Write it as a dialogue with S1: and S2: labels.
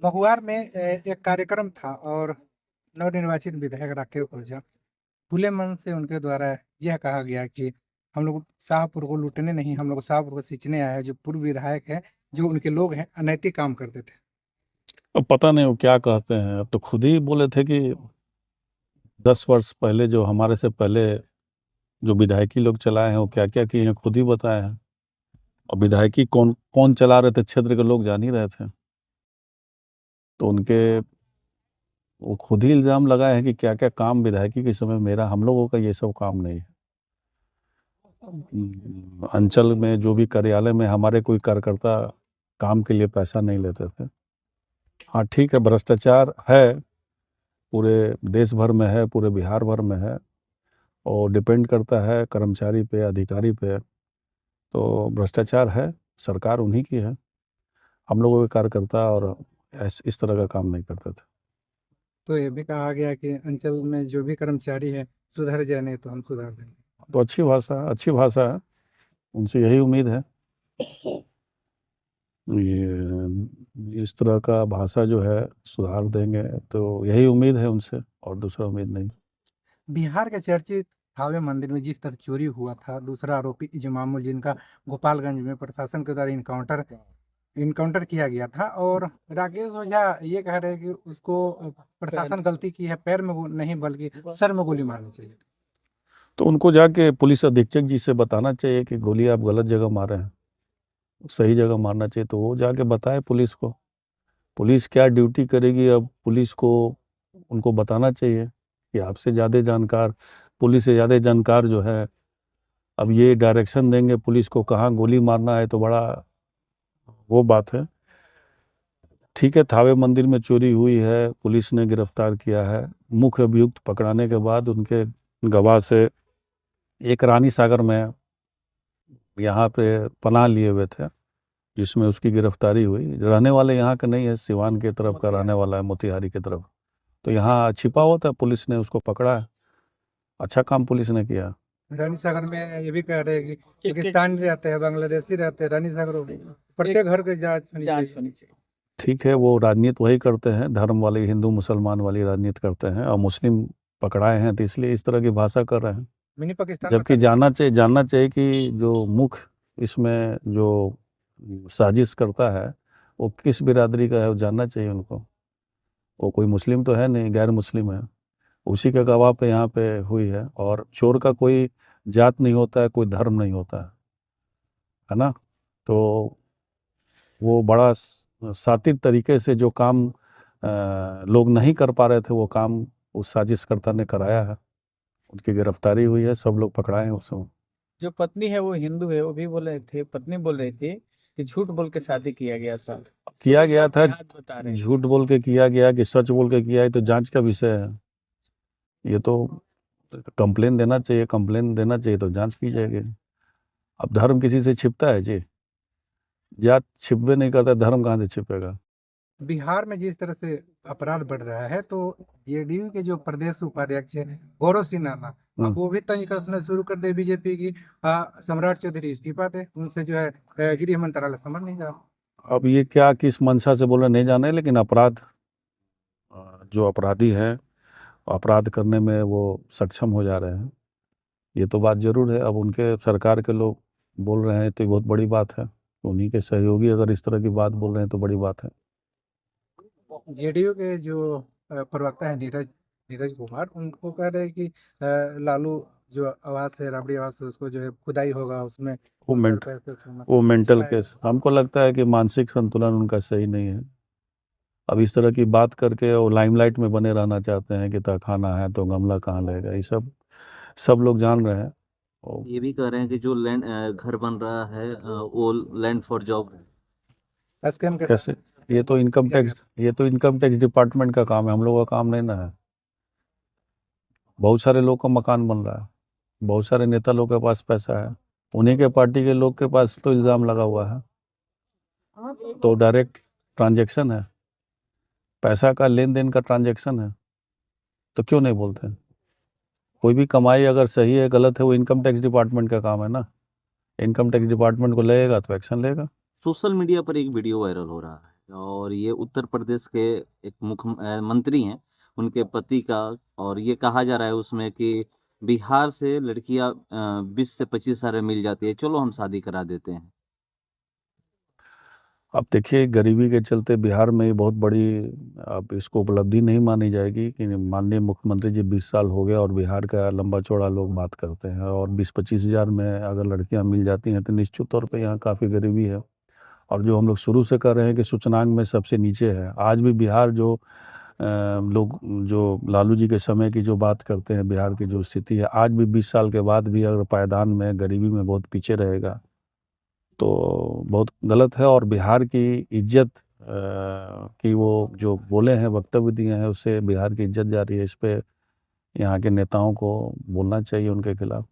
S1: महुआर में एक कार्यक्रम था और नवनिर्वाचित विधायक राकेश ओझा खुले मन से उनके द्वारा यह कहा गया कि हम लोग शाहपुर को लूटने नहीं, हम लोग शाहपुर को सींचने आए हैं। जो पूर्व विधायक है, जो उनके लोग हैं, अनैतिक काम करते थे।
S2: अब पता नहीं वो क्या कहते हैं। अब तो खुद ही बोले थे कि 10 वर्ष पहले जो हमारे से पहले जो विधायकी लोग चलाए हैं वो क्या क्या किए हैं खुद ही बताए हैं। और विधायकी कौन कौन चला रहे थे क्षेत्र के लोग जान ही रहे थे। तो उनके वो खुद ही इल्जाम लगाए हैं कि क्या क्या काम विधायकी के समय मेरा, हम लोगों का ये सब काम नहीं है। अंचल में जो भी कार्यालय में हमारे कोई कार्यकर्ता काम के लिए पैसा नहीं लेते थे। हाँ ठीक है, भ्रष्टाचार है, पूरे देश भर में है, पूरे बिहार भर में है, और डिपेंड करता है कर्मचारी पे, अधिकारी पे। तो भ्रष्टाचार है, सरकार उन्हीं की है। हम लोगों के कार्यकर्ता और इस तरह का काम नहीं करते थे।
S1: तो ये भी कहा गया कि अंचल में जो भी कर्मचारी है सुधर जाए, नहीं तो हम सुधार देंगे।
S2: तो अच्छी भाषा है, उनसे यही उम्मीद है। ये इस तरह का भाषा जो है सुधार देंगे, तो यही उम्मीद है उनसे, और दूसरा उम्मीद नहीं।
S1: बिहार के चर्चित थावे मंदिर में जिस तरह चोरी हुआ था, दूसरा आरोपी इजमामुल, जिनका गोपालगंज में प्रशासन के द्वारा इनकाउंटर किया गया था, और राकेश ओझा ये कह रहे हैं कि उसको प्रशासन गलती की है, पैर में नहीं बल्कि सर में गोली मारनी चाहिए।
S2: तो उनको जाके पुलिस अधीक्षक जी से बताना चाहिए कि गोली आप गलत जगह मारे हैं, सही जगह मारना चाहिए। तो वो जाके बताए पुलिस को। पुलिस क्या ड्यूटी करेगी, अब पुलिस को उनको बताना चाहिए कि आपसे ज़्यादा जानकार, पुलिस से ज़्यादा जानकार जो है, अब ये डायरेक्शन देंगे पुलिस को कहाँ गोली मारना है, तो बड़ा वो बात है। ठीक है, थावे मंदिर में चोरी हुई है, पुलिस ने गिरफ्तार किया है। मुख्य अभियुक्त पकड़ाने के बाद उनके गवाह से एक रानी सागर में यहाँ पे पनाह लिए हुए थे, जिसमें उसकी गिरफ्तारी हुई। रहने वाले यहाँ का नहीं है, सिवान की तरफ का रहने वाला है, मोतिहारी की तरफ। तो यहाँ छिपा हुआ था, पुलिस ने उसको पकड़ा है। अच्छा काम पुलिस ने किया।
S1: रानी सागर में ये भी कह रहे हैं कि पाकिस्तानी रहते हैं, बांग्लादेशी रहते हैं, रानी सागर प्रत्येक घर की जांच होनी चाहिए।
S2: ठीक है, वो राजनीति वही करते हैं, धर्म वाली, हिंदू मुसलमान वाली राजनीति करते हैं, और मुस्लिम पकड़ाए हैं तो इसलिए इस तरह की भाषा कर रहे हैं।
S1: मिनी पाकिस्तान
S2: जबकि जानना चाहिए कि जो मुख्य इसमें जो साजिश करता है वो किस बिरादरी का है, वो जानना चाहिए उनको। वो कोई मुस्लिम तो है नहीं, गैर मुस्लिम है। उसी के गवाह पे यहाँ पे हुई है। और चोर का कोई जात नहीं होता है, कोई धर्म नहीं होता है ना। तो वो बड़ा सातिर तरीके से जो काम लोग नहीं कर पा रहे थे, वो काम उस साजिशकर्ता ने कराया है। उनकी गिरफ्तारी हुई है, सब लोग पकड़ाए हैं उस समय।
S3: जो पत्नी है वो हिंदू है, वो भी बोल रहे थे, पत्नी बोल रही थी कि झूठ बोल के शादी किया गया था।
S2: किया गया था,
S3: बता रहे
S2: झूठ बोल के किया गया कि सच बोल के किया है, तो जांच का विषय है। ये तो कंप्लेन देना चाहिए, तो जांच की जाएगी। अब धर्म किसी से छिपता है जी? जात छिपबे नहीं करता, धर्म कहाँ से छिपेगा?
S1: बिहार में जिस तरह से अपराध बढ़ रहा है, तो जेडीयू के जो प्रदेश उपाध्यक्ष है गौरव सिन्हा, अब वो भी तय कसना शुरू कर दे बीजेपी की, सम्राट चौधरी इस्तीफा दे, उनसे जो है गृह मंत्रालय समझ नहीं रहा।
S2: अब ये क्या किस मंशा से बोल रहे नहीं जाने, लेकिन अपराध, जो अपराधी हैं अपराध करने में वो सक्षम हो जा रहे हैं, ये तो बात जरूर है। अब उनके सरकार के लोग बोल रहे हैं तो ये बहुत बड़ी बात है। उन्हीं के सहयोगी अगर इस तरह की बात बोल रहे हैं तो बड़ी बात है।
S1: जेडीयू के जो प्रवक्ता है नीरज नीरज कुमार, उनको कह रहे हैं कि लालू जो आवास है, राबड़ी आवास है, उसको जो है खुदाई होगा, उसमें
S2: वो मेंट
S1: पैसे छूना।
S2: वो मेंटल केस, हमको लगता है कि मानसिक संतुलन उनका सही नहीं है। अब इस तरह की बात करके वो लाइमलाइट में बने रहना चाहते हैं कि तहखाना है तो गमला कहाँ लेगा, ये सब लोग जान रहे हैं।
S4: ये भी कह रहे हैं कि जो लैंड घर बन रहा है वो लैंड फॉर जॉब
S1: स्कैम
S2: कैसे? ये तो इनकम टैक्स डिपार्टमेंट का काम है, हम लोगों का काम नहीं ना है। बहुत सारे लोग का मकान बन रहा है, बहुत सारे नेता लोग के पास पैसा है, उन्हीं के पार्टी के लोग के पास तो इल्जाम लगा हुआ है। तो डायरेक्ट ट्रांजैक्शन है, पैसा का लेन देन का ट्रांजैक्शन है, तो क्यों नहीं बोलते हैं? कोई भी कमाई अगर सही है गलत है, वो इनकम टैक्स डिपार्टमेंट का काम है ना। इनकम टैक्स डिपार्टमेंट को लगेगा तो एक्शन लेगा।
S4: सोशल मीडिया पर एक वीडियो वायरल हो रहा है और ये उत्तर प्रदेश के एक मुख्यमंत्री हैं, उनके पति का। और ये कहा जा रहा है उसमें कि बिहार से लड़कियां 20 से 25 साल में मिल जाती है, चलो हम शादी करा देते हैं।
S2: अब देखिए, गरीबी के चलते बिहार में ये बहुत बड़ी, अब इसको उपलब्धि नहीं मानी जाएगी कि माननीय मुख्यमंत्री जी 20 साल हो गए और बिहार का लंबा चौड़ा लोग बात करते हैं, और 20-25 हज़ार में अगर लड़कियां मिल जाती हैं तो निश्चित तौर पे यहाँ काफ़ी गरीबी है। और जो हम लोग शुरू से कर रहे हैं कि सूचकांक में सबसे नीचे है, आज भी बिहार जो लोग जो लालू जी के समय की जो बात करते हैं, बिहार की जो स्थिति है, आज भी 20 साल के बाद भी अगर पायदान में गरीबी में बहुत पीछे रहेगा तो बहुत गलत है। और बिहार की इज्जत की वो जो बोले हैं, वक्तव्य दिए हैं, उससे बिहार की इज्जत जा रही है। इस पे यहाँ के नेताओं को बोलना चाहिए उनके खिलाफ।